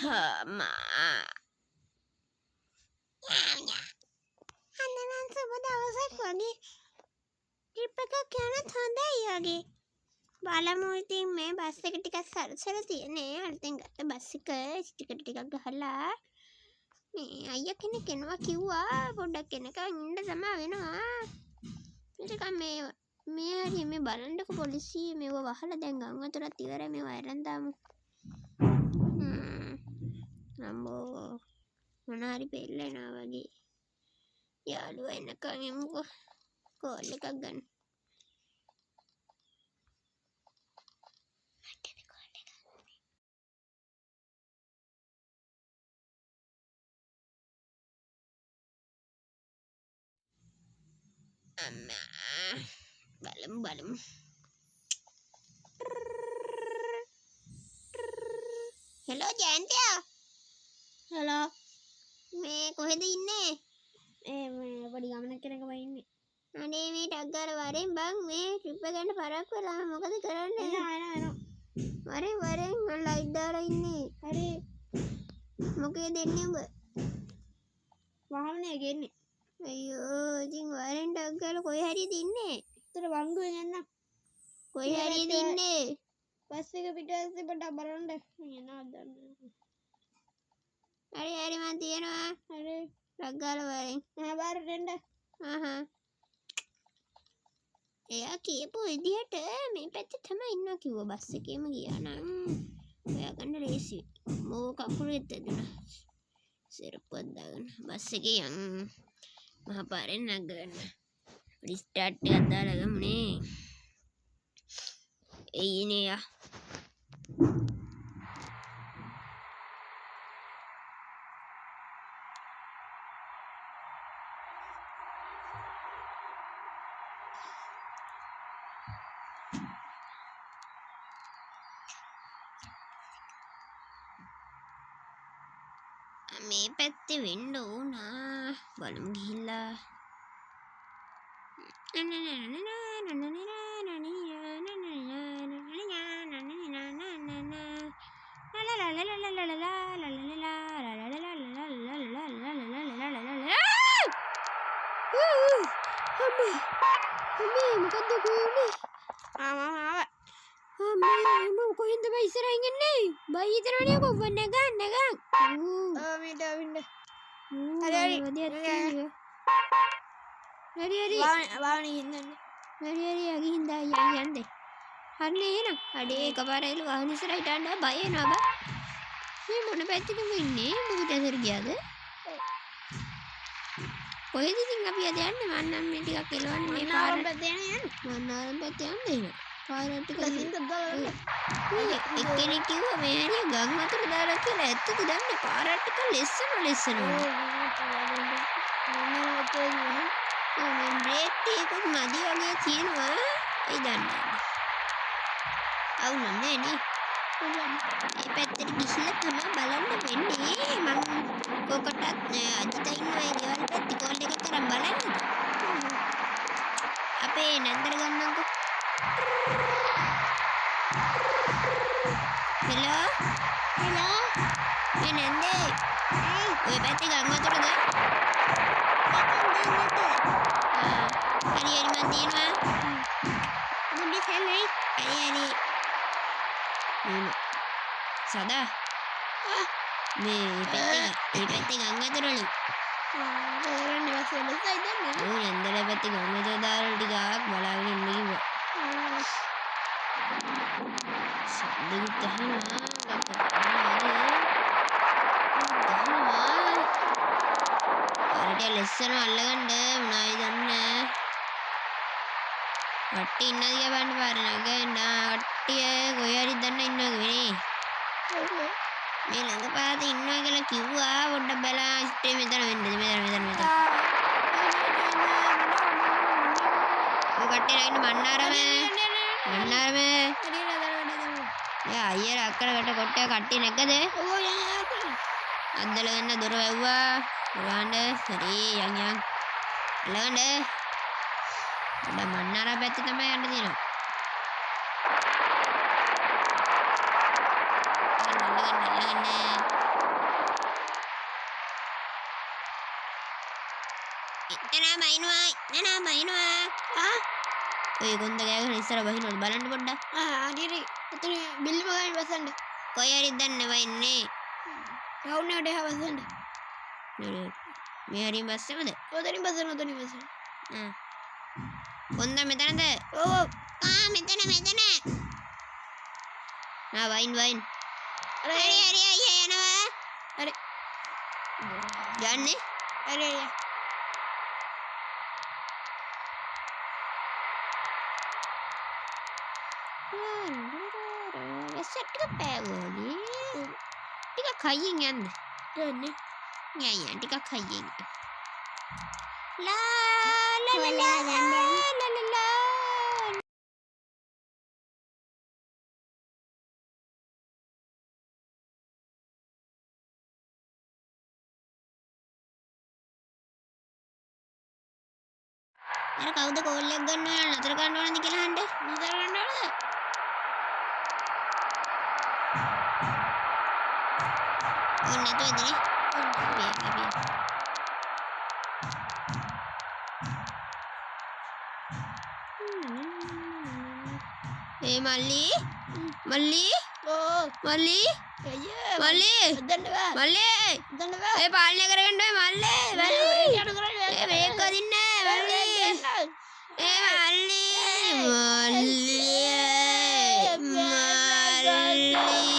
හාමා අන්න සුබ දවසක් වගේ ට්‍රිප් එකක් යනත් හොඳයි වගේ. බලමු ඉතින් මේ බස් එක ටිකක් සරසර තියෙන්නේ. අලුතෙන් ගත්ත බස් එක ටිකට් ටිකක් ගහලා මේ අයියා කෙනෙක් එනවා කිව්වා පොඩ්ඩක් එනකන් ඉන්න තමයි වෙනවා. ඊට මේ හරි මේ බලන්නකො පොලිසිය මේව වහලා දැන් ගම් වතුරත් ඉවරයි මේව අරන් දාමු. අම්මෝ මොන හරි පෙල්ලෙනවා වගේ. යාළුවා එනකන් එමුකෝ කෝල් එකක් ගන්න. බලමු. හෙලෝ ජයන්තයා. හෙලෝ. මේ කොහෙද ඉන්නේ? මේ පොඩි ගමනක් කරක ඉන්නේ. අනේ මේ ටක් ගාලා වරෙන් බං මේ ට්‍රිප් එක ගන්න පරක් වෙලා මොකද කරන්නේ? වරෙන් මම ලයිට් දාලා ඉන්නේ. හරි. මොකේ දෙන්නේ උඹ? වාහනේ ගෙන්නේ. අයියෝ ඉතින් වරෙන් ටක් ගාලා කොයි හරියද ඉන්නේ? උතර වංගුවෙන් යන්න. කොයි හරියද ඉන්නේ? බස් එක පිටස්සේ පොඩ්ඩක් බලන්න. යනවා දන්නේ. හරි මන් තියනවා. හරි. ටක් ගාලා වරෙන්. බාර දෙන්න. එයා කියපු විදිහට මේ පැත්තේ තමයි ඉන්නවා කිව්වා. බස් එකේම ගියා නම් හොයාගන්න ලේසි. මෝ කකුලේ තෙදුණා. සෙරප්පුවක් දාගෙන බස් එකේ යන් මහ පාරෙන් නැගගන්න. රිස්ටාර්ට් එකක් දාලා ගමුනේ. එයිනේ යා. මේ පැත්තේ වෙන්න ඕනා. බලමු ගිහිල්ලා. මොකද්ද කොහොමද? මම කොහෙන්ද බයි ඉස්සරහින් එන්නේ? බයි හිතනවනේ කොහොම නැගන්. හරි. වාහනේ ඉන්නන්නේ. හරි යගින් දා යන්නේ. හරිනේ එහෙනම්. අඩේ එකපාරයිලු වාහන ඉස්සරහට යන්න බය වෙනවා බා. මේ මොන පැත්තටද ඉන්නේ? මොකද ඇතර ගියාද? කොහෙද ඉතින් අපි අද යන්නේ? මන්නම් මේ ටිකක් එලවන්නේ මේ පාරට පැත්තේ යන්නේ. මන්නාරම් පැත්තේ යන්නේ එහෙනම්. පාරට ටික එක්කෙනෙක් කිව්වා මේ හරිය ගම් වතුර දාලා කියලා. ඇත්තද දන්නේ? පාරට ටික ලෙස්සනවා. මම බ්‍රේක් ටිකක් මදි වගේ තියෙනවා. ඒ දන්නේ. අවුල නෑ නේ. මේ පැත්තට ගිහිල්ලා තමයි බලන්න වෙන්නේ. මම කොකටත් අජිත ඉන්නවා ඒ ගෙවල් පැත්තේ කෝල් එක කරන් බලන්න. අපේ නන්දර ගන්නම්කෝ. හෙලෝ. මේ නන්දේ. ඔය පැත්තේ ගම් වතුරද? හරි මන් තියනවා. මුඩි සැලයි. හරි. සදා. මේ පැත්තේ ගම් වතුරලු. නන්දල පැත්තේ ගම් වතුර දාලා ටිකක් බලාගෙන ඉන්න කිව්වා. සද්දෙත් ගහනවා. ලෙස්සන අල්ලගන්න මොනවයි දන්නේ. කට්ටිය ඉන්නද කියලා බලන්න පාර නගන්න. කට්ටිය කොයි හරි දන්න ඉන්නවද වෙන්නේ. මේ ළඟ පාතේ ඉන්නවා කියලා කිව්වා. පොඩ්ඩක් බලලා ඉස්ටේ මෙතන වෙන්න. ඔය කට්ටිය නැගින්න මන්නාරම. යා අයියලා අක්කලකට කොට්ටය කට්ටිය නැග්ගද? අද්දල ගන්න දොර වැව්වා. ගන්න හරි යන් අල්ලගන්න. උඩ මන්නාරා පැත්තේ තමයි යන්න තියෙනවා. අල්ලගන්න එතන බයිනවා. නනා බයිනවා. ඔය කොන්ද ගෑගෙන ඉස්සර බහිනවද බලන්න පොඩ්ඩක්. හරි එතන බිල්ලම ගානේ බසන්න. කොයි හරි දන්නේ වයින්නේ. රවුන්ඩ් එකට එහා බසන්න. මේ හරියෙන් බස්සෙමද? ඔතනින් බසන්න. කොන්ද මෙතනද? ඔව්. මෙතන. වයින්. හරි අයියා යනවා. හරි. යන්නේ? හරි. වැස්සට ටිකක් පෑවෝගේ. ටිකක් හයියෙන් යන්න. යන්නේ. යන්න ටිකක් හයියෙන්. අර කවුද කෝල් එක ගන්න ඕන නතර ගන්න ඕනද කියලා අහන්න. නතර ගන්න ඕනද? ඕන නැතුව එදනේ. ඒ මල්ලි. ඕ. මල්ලි. අයියා. මල්ලි. හදන්න බෑ. මල්ලි. හදන්න බෑ. ඒ පාලනය කරගන්න ඔය මල්ලි. ඒ මේක අදින්නේ මල්ලි. ඒ මල්ලි.